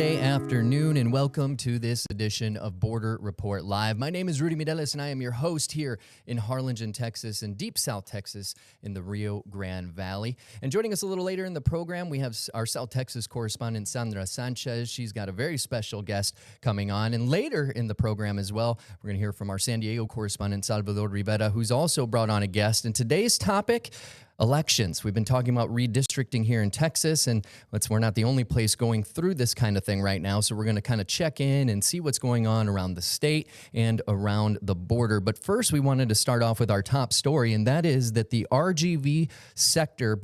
Sunday afternoon, and welcome to this edition of Border Report Live. My name is Rudy Mideles, and I am your host here in Harlingen, Texas, and Deep South Texas in the Rio Grande Valley. And joining us a little later in the program, we have our South Texas correspondent, Sandra Sanchez. She's got a very special guest coming on. And later in the program as well, we're going to hear from our San Diego correspondent, Salvador Rivera, who's also brought on a guest. And today's topic, elections. We've been talking about redistricting here in Texas, and we're not the only place going through this kind of thing right now, so we're going to kind of check in and see what's going on around the state and around the border. But first, we wanted to start off with our top story, and that is that the RGV Sector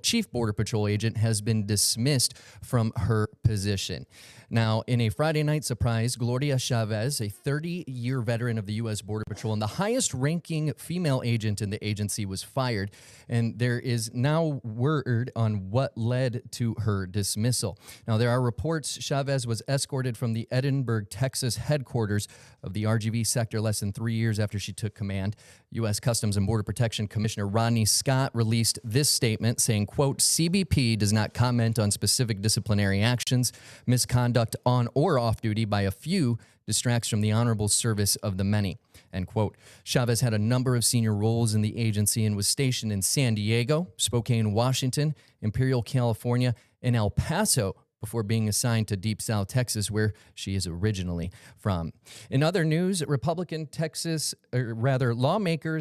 Chief Border Patrol agent has been dismissed from her position. Now, in a Friday night surprise, Gloria Chavez, a 30-year veteran of the U.S. Border Patrol and the highest-ranking female agent in the agency, was fired, and there is now word on what led to her dismissal. Now, there are reports Chavez was escorted from the Edinburgh, Texas headquarters of the RGV sector less than 3 years after she took command. U.S. Customs and Border Protection Commissioner Rodney Scott released this statement saying, quote, "CBP does not comment on specific disciplinary actions. Misconduct on or off duty by a few distracts from the honorable service of the many," end quote. Chavez had a number of senior roles in the agency and was stationed in San Diego, Spokane, Washington, Imperial, California, and El Paso before being assigned to Deep South Texas, where she is originally from. In other news, lawmakers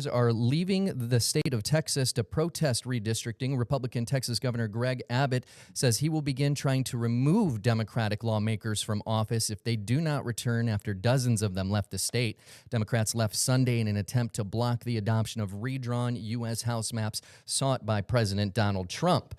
are leaving the state of Texas to protest redistricting. Republican Texas Governor Greg Abbott says he will begin trying to remove Democratic lawmakers from office if they do not return after dozens of them left the state. Democrats left Sunday in an attempt to block the adoption of redrawn U.S. House maps sought by President Donald Trump.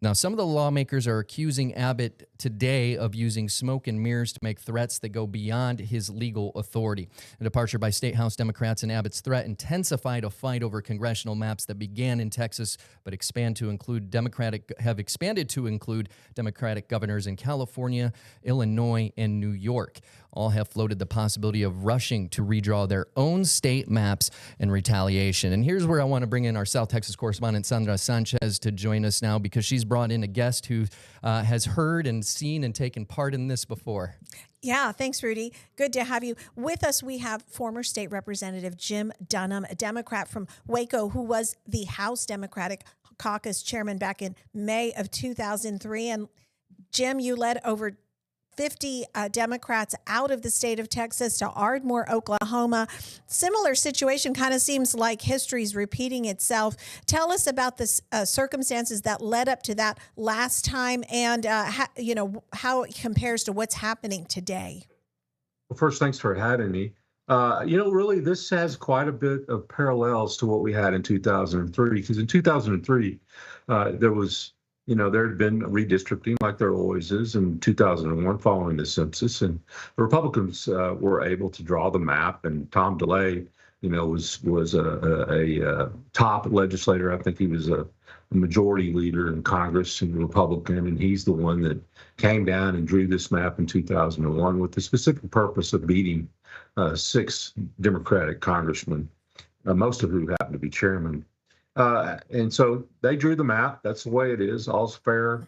Now, some of the lawmakers are accusing Abbott today of using smoke and mirrors to make threats that go beyond his legal authority. A departure by State House Democrats and Abbott's threat intensified a fight over congressional maps that began in Texas but have expanded to include Democratic governors in California, Illinois, and New York. All have floated the possibility of rushing to redraw their own state maps in retaliation. And here's where I want to bring in our South Texas correspondent, Sandra Sanchez, to join us now, because she's brought in a guest who has heard and seen and taken part in this before. Yeah, thanks, Rudy. Good to have you. With us, we have former State Representative Jim Dunham, a Democrat from Waco, who was the House Democratic Caucus chairman back in May of 2003. And Jim, you led over 50 Democrats out of the state of Texas to Ardmore, Oklahoma. Similar situation, kind of seems like history's repeating itself. Tell us about the circumstances that led up to that last time, and how it compares to what's happening today. Well, first, thanks for having me. Really, this has quite a bit of parallels to what we had in 2003, because in 2003, there had been redistricting like there always is in 2001 following the census, and the Republicans were able to draw the map, and Tom DeLay, was a top legislator. I think he was a majority leader in Congress and Republican, and he's the one that came down and drew this map in 2001 with the specific purpose of beating 6 Democratic congressmen, most of whom happened to be chairmen. And so they drew the map. That's the way it is. All's fair,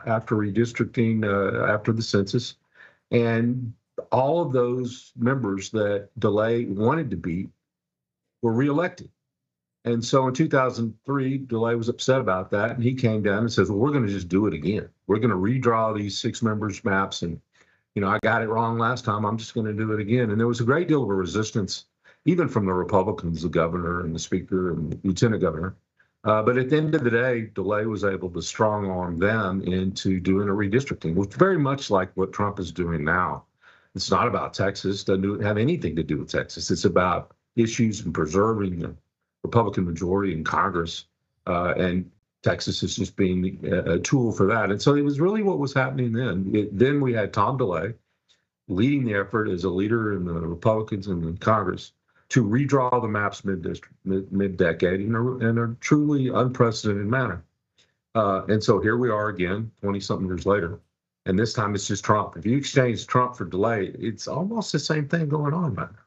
after redistricting, after the census. And all of those members that DeLay wanted to beat were reelected. And so in 2003, DeLay was upset about that. And he came down and says, well, we're going to just do it again. We're going to redraw these 6 members' maps. And, I got it wrong last time. I'm just going to do it again. And there was a great deal of resistance, even from the Republicans, the governor and the speaker and the lieutenant governor. But at the end of the day, DeLay was able to strong arm them into doing a redistricting, which very much like what Trump is doing now. It's not about Texas, doesn't have anything to do with Texas. It's about issues and preserving the Republican majority in Congress. And Texas is just being a tool for that. And so it was really what was happening then. Then we had Tom DeLay leading the effort as a leader in the Republicans and in Congress to redraw the maps mid-decade in a truly unprecedented manner. And so here we are again, 20-something years later, and this time it's just Trump. If you exchange Trump for DeLay, it's almost the same thing going on right now.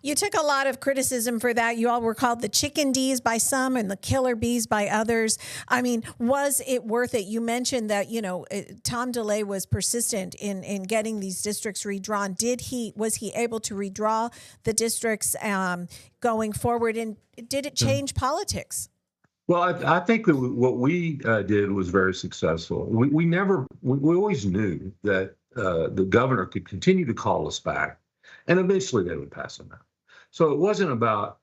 You took a lot of criticism for that. You all were called the chicken D's by some and the killer bees by others. I mean, was it worth it? You mentioned that, Tom DeLay was persistent in getting these districts redrawn. Was he able to redraw the districts going forward? And did it change politics? Well, I think that what we did was very successful. We always knew that the governor could continue to call us back, and eventually they would pass them out. So it wasn't about,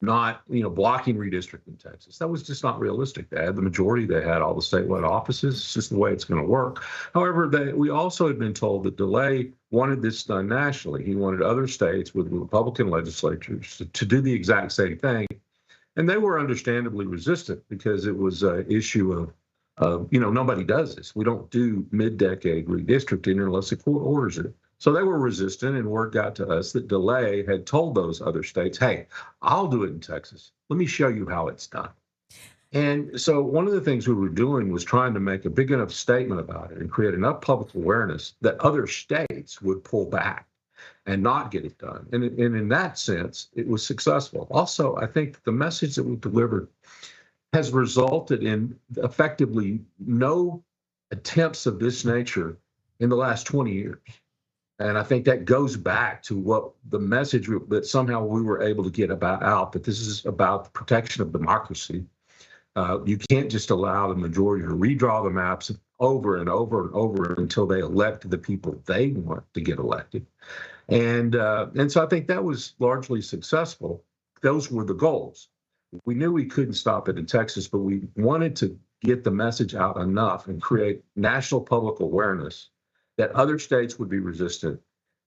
not, blocking redistricting in Texas. That was just not realistic. They had the majority. They had all the statewide offices. It's just the way it's going to work. However, we also had been told that DeLay wanted this done nationally. He wanted other states with Republican legislatures to do the exact same thing. And they were understandably resistant because it was an issue of nobody does this. We don't do mid-decade redistricting unless the court orders it. So they were resistant, and word got to us that DeLay had told those other states, hey, I'll do it in Texas. Let me show you how it's done. And so one of the things we were doing was trying to make a big enough statement about it and create enough public awareness that other states would pull back and not get it done. And in that sense, it was successful. Also, I think the message that we delivered has resulted in effectively no attempts of this nature in the last 20 years. And I think that goes back to what the message that somehow we were able to get out, that this is about the protection of democracy. You can't just allow the majority to redraw the maps over and over and over until they elect the people they want to get elected. And so I think that was largely successful. Those were the goals. We knew we couldn't stop it in Texas, but we wanted to get the message out enough and create national public awareness that other states would be resistant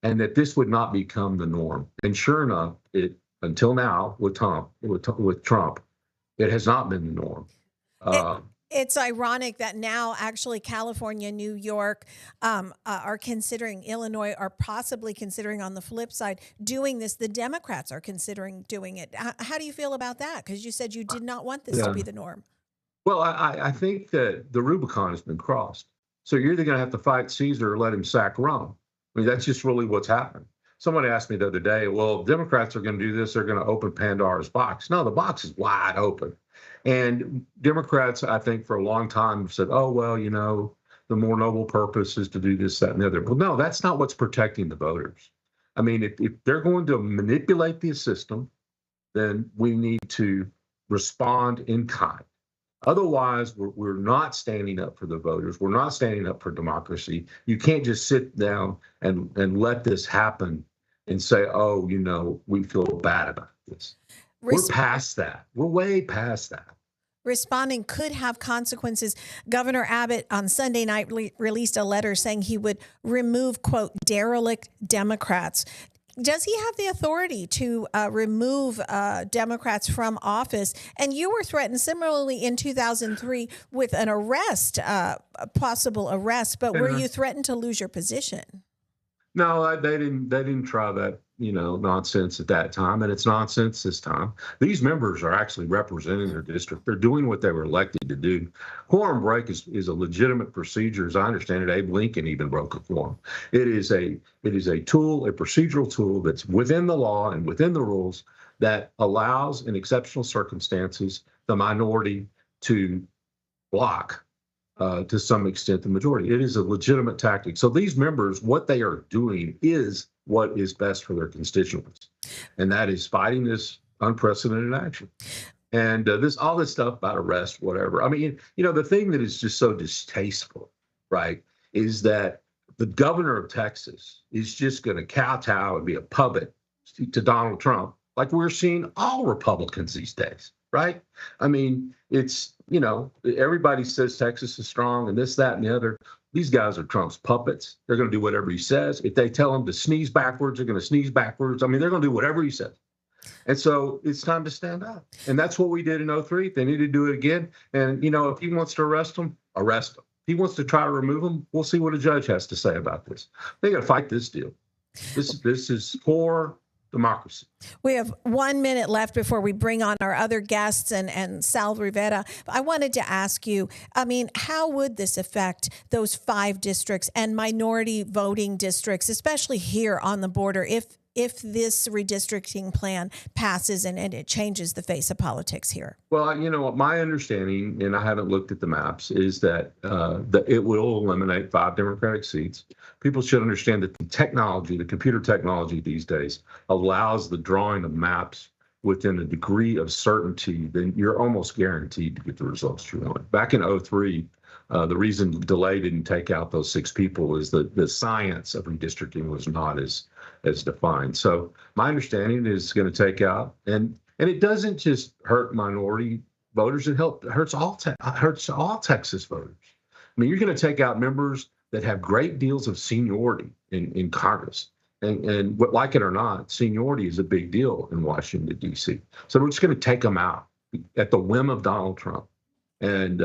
and that this would not become the norm. And sure enough, until now with Trump, it has not been the norm. It's ironic that now actually California, New York are considering, Illinois are possibly considering on the flip side doing this. The Democrats are considering doing it. How do you feel about that? Because you said you did not want this to be the norm. Well, I think that the Rubicon has been crossed. So you're either going to have to fight Caesar or let him sack Rome. I mean, that's just really what's happened. Somebody asked me the other day, well, Democrats are going to do this. They're going to open Pandora's box. No, the box is wide open. And Democrats, I think, for a long time have said, oh, well, the more noble purpose is to do this, that, and the other. Well, no, that's not what's protecting the voters. I mean, if they're going to manipulate the system, then we need to respond in kind. Otherwise, we're not standing up for the voters. We're not standing up for democracy. You can't just sit down and let this happen and say, oh, we feel bad about this. We're past that. We're way past that. Responding could have consequences. Governor Abbott on Sunday night released a letter saying he would remove, quote, derelict Democrats. Does he have the authority to remove Democrats from office? And you were threatened similarly in 2003 with an arrest, a possible arrest. But were you threatened to lose your position? No, they didn't try that, nonsense at that time, and it's nonsense this time. These members are actually representing their district. They're doing what they were elected to do. Quorum break is a legitimate procedure, as I understand it. Abe Lincoln even broke a quorum. It is a tool, a procedural tool that's within the law and within the rules that allows, in exceptional circumstances, the minority to block to some extent the majority. It is a legitimate tactic. So these members, what they are doing is what is best for their constituents, and that is fighting this unprecedented action. And all this stuff about arrest, whatever. I mean, the thing that is just so distasteful, right, is that the governor of Texas is just going to kowtow and be a puppet to Donald Trump, like we're seeing all Republicans these days, right? I mean, it's, everybody says Texas is strong and this, that, and the other. These guys are Trump's puppets. They're going to do whatever he says. If they tell him to sneeze backwards, they're going to sneeze backwards. I mean, they're going to do whatever he says. And so it's time to stand up. And that's what we did in 2003. They need to do it again. And, if he wants to arrest them, arrest them. If he wants to try to remove them, we'll see what a judge has to say about this. They got to fight this deal. This is for democracy. We have 1 minute left before we bring on our other guests and Sal Rivera. I wanted to ask you, how would this affect those 5 districts and minority voting districts, especially here on the border, if if this redistricting plan passes and it changes the face of politics here? Well, my understanding, and I haven't looked at the maps, is that it will eliminate 5 Democratic seats. People should understand that the computer technology these days allows the drawing of maps within a degree of certainty, then you're almost guaranteed to get the results you want. Back in '03, the reason DeLay didn't take out those 6 people is that the science of redistricting was not as defined. So my understanding is it's going to take out, and it doesn't just hurt minority voters; it hurts all Texas voters. I mean, you're going to take out members that have great deals of seniority in Congress. And like it or not, seniority is a big deal in Washington, D.C. So we're just going to take them out at the whim of Donald Trump. And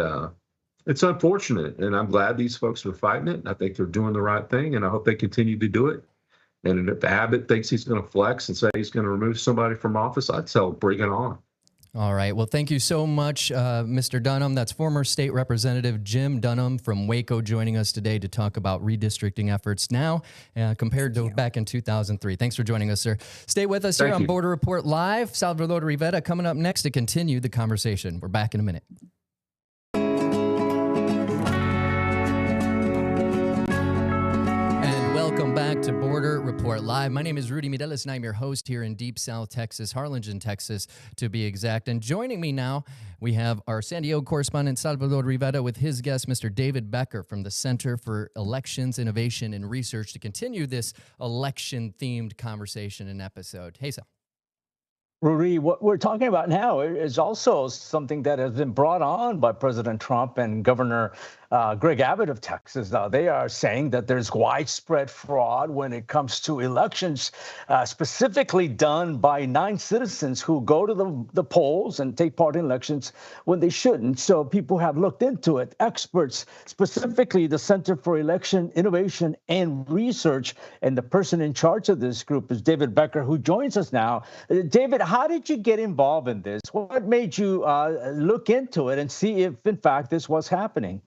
it's unfortunate. And I'm glad these folks are fighting it. I think they're doing the right thing, and I hope they continue to do it. And if Abbott thinks he's going to flex and say he's going to remove somebody from office, I'd tell him, bring it on. All right. Well, thank you so much, Mr. Dunham. That's former State Representative Jim Dunham from Waco joining us today to talk about redistricting efforts now compared to back in 2003. Thanks for joining us, sir. Stay with us here on Border Report Live. Salvador Rivera coming up next to continue the conversation. We're back in a minute. Welcome back to Border Report Live. My name is Rudy Mideles, and I'm your host here in Deep South Texas, Harlingen, Texas, to be exact. And joining me now, we have our San Diego correspondent, Salvador Rivera, with his guest, Mr. David Becker from the Center for Elections, Innovation, and Research, to continue this election-themed conversation and episode. Hey, Sal. Rudy, what we're talking about now is also something that has been brought on by President Trump and Governor Greg Abbott of Texas. They are saying that there's widespread fraud when it comes to elections, specifically done by non-citizens who go to the polls and take part in elections when they shouldn't. So people have looked into it. Experts, specifically the Center for Election Innovation and Research, and the person in charge of this group is David Becker, who joins us now. David, how did you get involved in this? What made you look into it and see if, in fact, this was happening?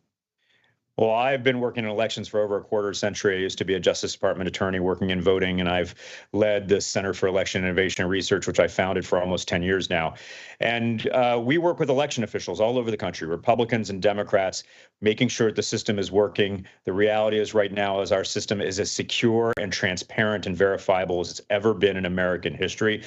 Well, I've been working in elections for over a quarter century. I used to be a Justice Department attorney working in voting, and I've led the Center for Election Innovation and Research, which I founded for almost 10 years now. And we work with election officials all over the country, Republicans and Democrats, making sure that the system is working. The reality is right now is our system is as secure and transparent and verifiable as it's ever been in American history.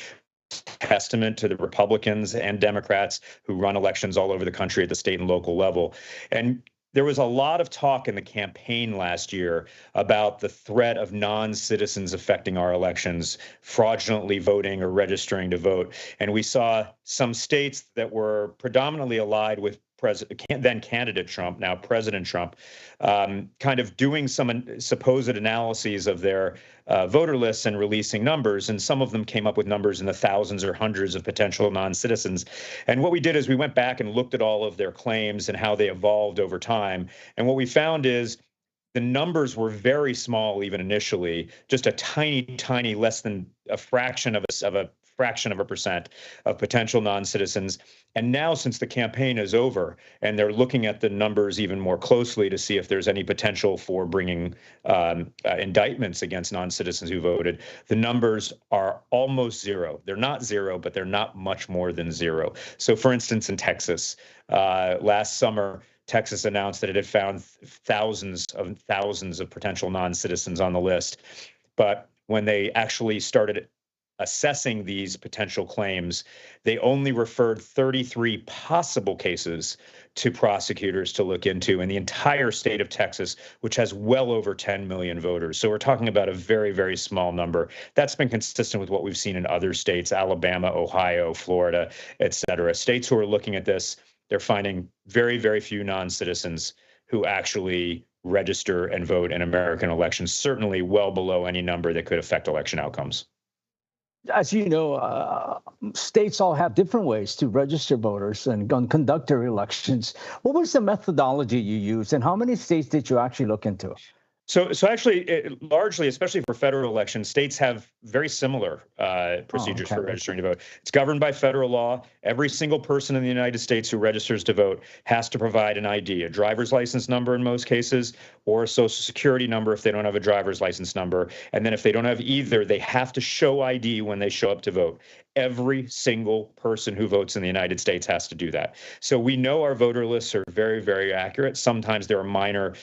Testament to the Republicans and Democrats who run elections all over the country at the state and local level. And there was a lot of talk in the campaign last year about the threat of non-citizens affecting our elections, fraudulently voting or registering to vote. And we saw some states that were predominantly allied with then candidate Trump, now President Trump, kind of doing some supposed analyses of their voter lists and releasing numbers. And some of them came up with numbers in the thousands or hundreds of potential non-citizens. And what we did is we went back and looked at all of their claims and how they evolved over time. And what we found is the numbers were very small, even initially, just a tiny, less than a fraction of a percent of potential non-citizens. And now, since the campaign is over and they're looking at the numbers even more closely to see if there's any potential for bringing indictments against non-citizens who voted, the numbers are almost zero. They're not zero, but they're not much more than zero. So, for instance, in Texas, last summer, Texas announced that it had found thousands of potential non-citizens on the list. But when they actually started assessing these potential claims, they only referred 33 possible cases to prosecutors to look into in the entire state of Texas, which has well over 10 million voters. So we're talking about a very, very small number. That's been consistent with what we've seen in other states, Alabama, Ohio, Florida, et cetera. States who are looking at this, they're finding very, very few non-citizens who actually register and vote in American elections, certainly well below any number that could affect election outcomes. As you know, states all have different ways to register voters and conduct their elections. What was the methodology you used, and how many states did you actually look into? So actually, largely, especially for federal elections, states have very similar procedures for okay. registering to vote. It's governed by federal law. Every single person in the United States who registers to vote has to provide an ID, a driver's license number in most cases, or a social security number if they don't have a driver's license number. And then if they don't have either, they have to show ID when they show up to vote. Every single person who votes in the United States has to do that. So we know our voter lists are very, very accurate. Sometimes there are minor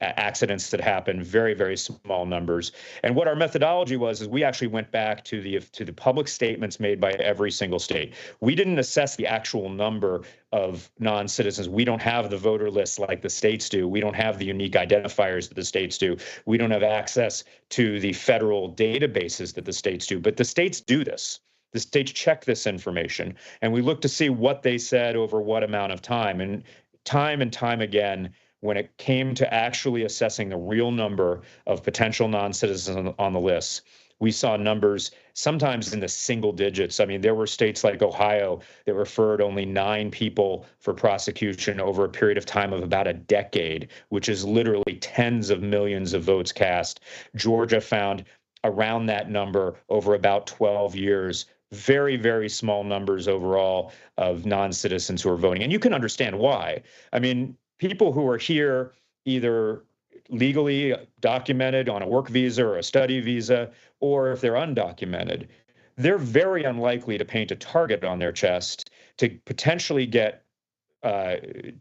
accidents that happen, very, very small numbers. And what our methodology was is we actually went back to the public statements made by every single state. We didn't assess the actual number of non-citizens. We don't have the voter lists like the states do. We don't have the unique identifiers that the states do. We don't have access to the federal databases that the states do. But the states do this. The states check this information, and we look to see what they said over what amount of time. And time again, when it came to actually assessing the real number of potential non-citizens on the list, we saw numbers sometimes in the single digits. I mean, there were states like Ohio that referred only 9 people for prosecution over a period of time of about a decade, which is literally tens of millions of votes cast. Georgia found around that number over about 12 years. Very, very small numbers overall of non-citizens who are voting. And you can understand why. I mean, people who are here either legally documented on a work visa or a study visa, or if they're undocumented, they're very unlikely to paint a target on their chest to potentially get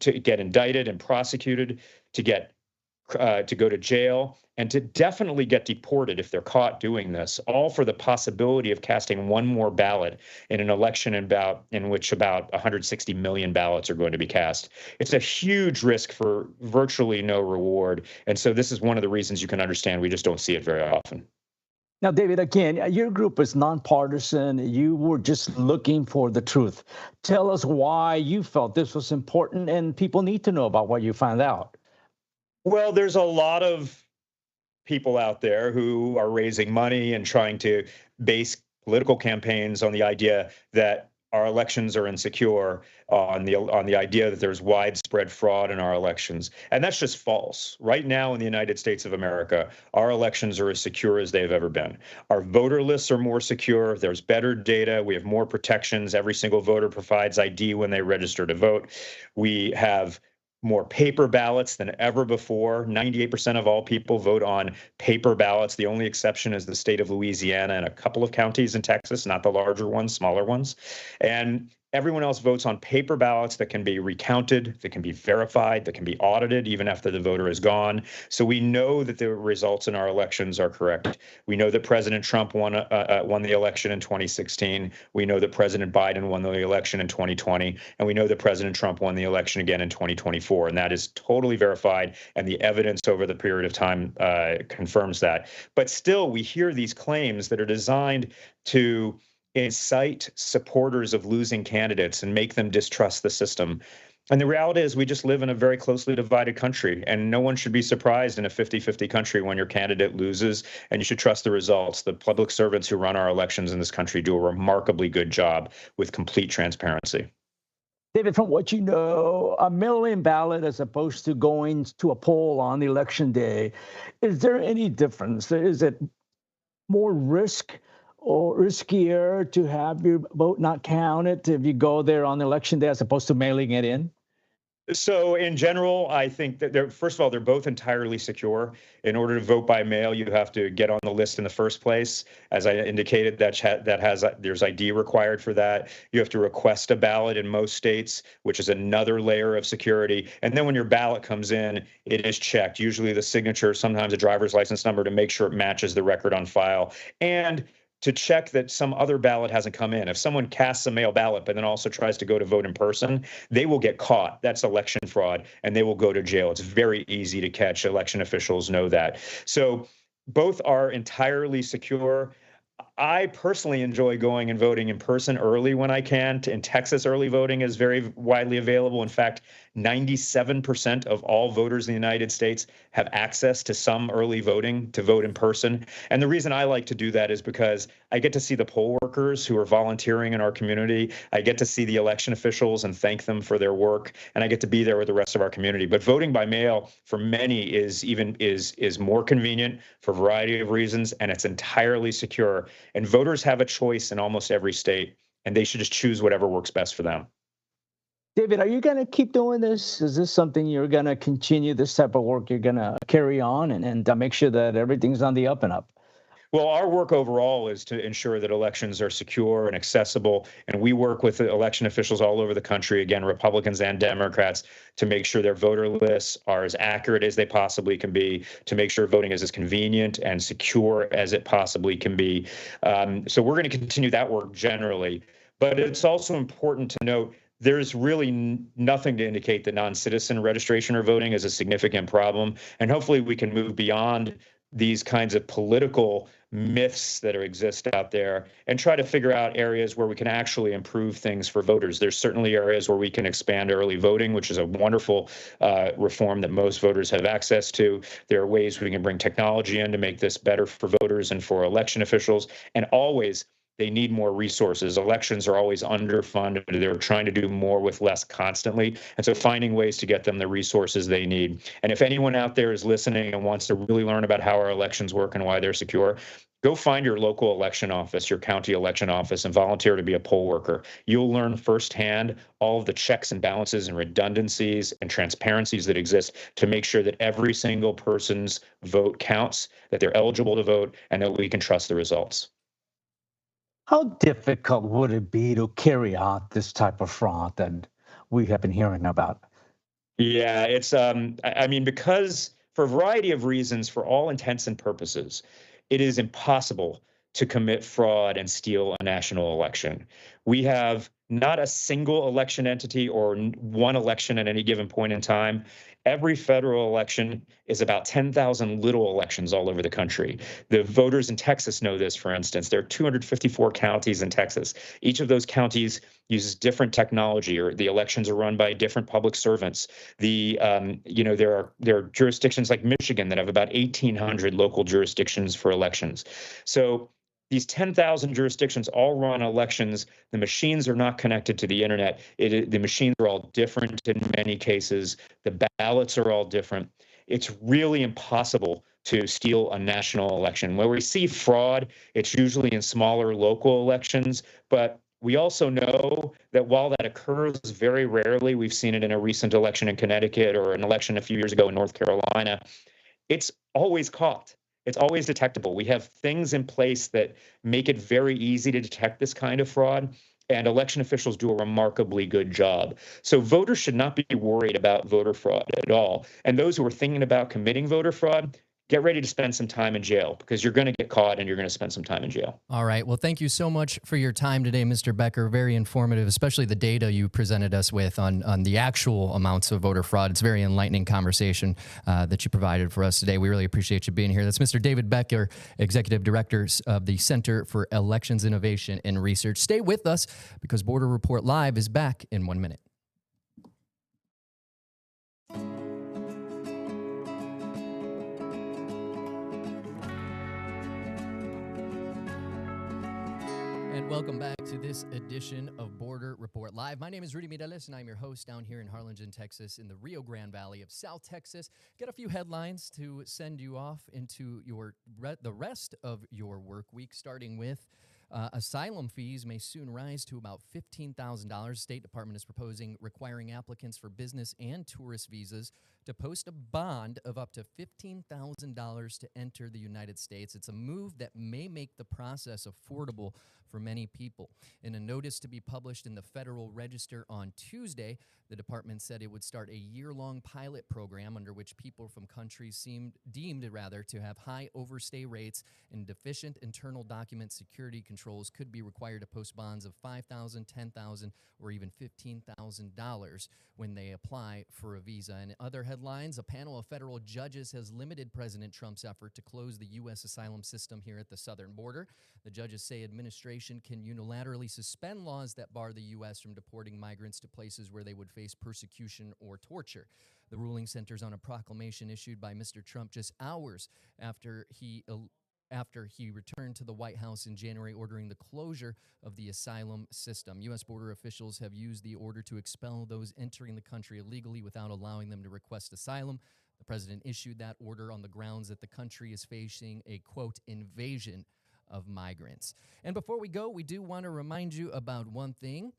indicted and prosecuted, to go to jail, and to definitely get deported if they're caught doing this, all for the possibility of casting one more ballot in an election in which about 160 million ballots are going to be cast. It's a huge risk for virtually no reward. And so this is one of the reasons you can understand we just don't see it very often. Now, David, again, your group is nonpartisan. You were just looking for the truth. Tell us why you felt this was important and people need to know about what you found out. Well, there's a lot of people out there who are raising money and trying to base political campaigns on the idea that our elections are insecure, on the idea that there's widespread fraud in our elections. And that's just false. Right now in the United States of America, our elections are as secure as they've ever been. Our voter lists are more secure. There's better data. We have more protections. Every single voter provides ID when they register to vote. We have more paper ballots than ever before. 98% of all people vote on paper ballots. The only exception is the state of Louisiana and a couple of counties in Texas, not the larger ones, smaller ones. And everyone else votes on paper ballots that can be recounted, that can be verified, that can be audited even after the voter is gone. So we know that the results in our elections are correct. We know that President Trump won the election in 2016. We know that President Biden won the election in 2020. And we know that President Trump won the election again in 2024. And that is totally verified. And the evidence over the period of time confirms that. But still, we hear these claims that are designed to incite supporters of losing candidates and make them distrust the system. And the reality is we just live in a very closely divided country, and no one should be surprised in a 50-50 country when your candidate loses, and you should trust the results. The public servants who run our elections in this country do a remarkably good job with complete transparency. David, from what you know, a mail-in ballot as opposed to going to a poll on election day, is there any difference? Is it more risk or riskier to have your vote not counted if you go there on election day as opposed to mailing it in? So in general, I think that first of all, they're both entirely secure. In order to vote by mail, you have to get on the list in the first place. As I indicated, there's ID required for that. You have to request a ballot in most states, which is another layer of security. And then when your ballot comes in, it is checked, usually the signature, sometimes a driver's license number, to make sure it matches the record on file. And to check that some other ballot hasn't come in. If someone casts a mail ballot but then also tries to go to vote in person, they will get caught. That's election fraud, and they will go to jail. It's very easy to catch. Election officials know that. So both are entirely secure. I personally enjoy going and voting in person early when I can. In Texas, early voting is very widely available. In fact, 97% of all voters in the United States have access to some early voting to vote in person. And the reason I like to do that is because I get to see the poll workers who are volunteering in our community. I get to see the election officials and thank them for their work. And I get to be there with the rest of our community. But voting by mail for many is more convenient for a variety of reasons, and it's entirely secure. And voters have a choice in almost every state, and they should just choose whatever works best for them. David, are you going to keep doing this? Is this something you're going to continue, this type of work you're going to carry on and make sure that everything's on the up and up? Well, our work overall is to ensure that elections are secure and accessible. And we work with election officials all over the country, again, Republicans and Democrats, to make sure their voter lists are as accurate as they possibly can be, to make sure voting is as convenient and secure as it possibly can be. So we're going to continue that work generally. But it's also important to note there's really nothing to indicate that non-citizen registration or voting is a significant problem. And hopefully we can move beyond these kinds of political myths that exist out there and try to figure out areas where we can actually improve things for voters. There's certainly areas where we can expand early voting, which is a wonderful reform that most voters have access to. There are ways we can bring technology in to make this better for voters and for election officials. And always, they need more resources. Elections are always underfunded. They're trying to do more with less constantly. And so finding ways to get them the resources they need. And if anyone out there is listening and wants to really learn about how our elections work and why they're secure, go find your local election office, your county election office, and volunteer to be a poll worker. You'll learn firsthand all of the checks and balances and redundancies and transparencies that exist to make sure that every single person's vote counts, that they're eligible to vote, and that we can trust the results. How difficult would it be to carry out this type of fraud that we have been hearing about? Yeah, it's, I mean, because for a variety of reasons, for all intents and purposes, it is impossible to commit fraud and steal a national election. We have not a single election entity or one election at any given point in time. Every federal election is about 10,000 little elections all over the country. The voters in Texas know this, for instance. There are 254 counties in Texas. Each of those counties uses different technology, or the elections are run by different public servants. There are jurisdictions like Michigan that have about 1,800 local jurisdictions for elections. So these 10,000 jurisdictions all run elections. The machines are not connected to the internet. The machines are all different in many cases. The ballots are all different. It's really impossible to steal a national election. Where we see fraud, it's usually in smaller local elections. But we also know that while that occurs very rarely, we've seen it in a recent election in Connecticut or an election a few years ago in North Carolina, it's always caught. It's always detectable. We have things in place that make it very easy to detect this kind of fraud, and election officials do a remarkably good job. So voters should not be worried about voter fraud at all. And those who are thinking about committing voter fraud, get ready to spend some time in jail, because you're going to get caught and you're going to spend some time in jail. All right. Well, thank you so much for your time today, Mr. Becker. Very informative, especially the data you presented us with on the actual amounts of voter fraud. It's a very enlightening conversation that you provided for us today. We really appreciate you being here. That's Mr. David Becker, Executive Director of the Center for Elections Innovation and Research. Stay with us, because Border Report Live is back in 1 minute. And welcome back to this edition of Border Report Live. My name is Rudy Mireles, and I'm your host down here in Harlingen, Texas, in the Rio Grande Valley of South Texas. Got a few headlines to send you off into the rest of your work week, starting with asylum fees may soon rise to about $15,000. State Department is proposing requiring applicants for business and tourist visas to post a bond of up to $15,000 to enter the United States. It's a move that may make the process affordable for many people. In a notice to be published in the Federal Register on Tuesday, the department said it would start a year-long pilot program under which people from countries deemed to have high overstay rates and deficient internal document security control controls could be required to post bonds of $5,000, $10,000, or even $15,000 when they apply for a visa. And in other headlines, a panel of federal judges has limited President Trump's effort to close the U.S. asylum system here at the southern border. The judges say administration can unilaterally suspend laws that bar the U.S. from deporting migrants to places where they would face persecution or torture. The ruling centers on a proclamation issued by Mr. Trump just hours after he returned to the White House in January, ordering the closure of the asylum system. U.S. border officials have used the order to expel those entering the country illegally without allowing them to request asylum. The president issued that order on the grounds that the country is facing a, quote, invasion of migrants. And before we go, we do want to remind you about one thing.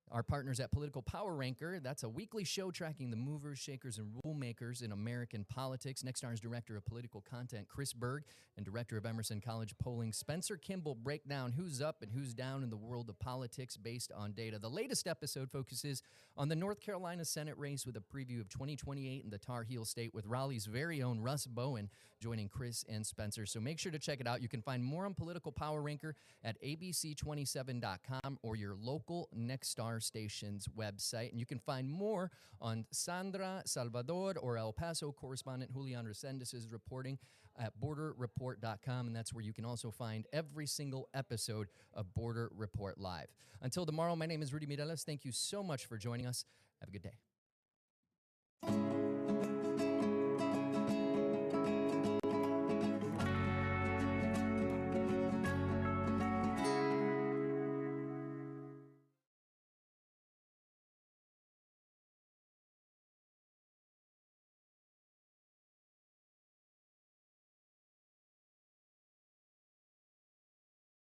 Our partners at Political Power Ranker, that's a weekly show tracking the movers, shakers, and rule makers in American politics. Nexstar's Director of Political Content, Chris Berg, and Director of Emerson College Polling, Spencer Kimball, break down who's up and who's down in the world of politics based on data. The latest episode focuses on the North Carolina Senate race with a preview of 2028 in the Tar Heel State with Raleigh's very own Russ Bowen joining Chris and Spencer. So make sure to check it out. You can find more on Political Power Ranker at abc27.com or your local Nexstar station's website. And you can find more on Sandra Salvador or El Paso correspondent Julian Resendez's reporting at borderreport.com. And that's where you can also find every single episode of Border Report Live. Until tomorrow, my name is Rudy Mireles. Thank you so much for joining us. Have a good day.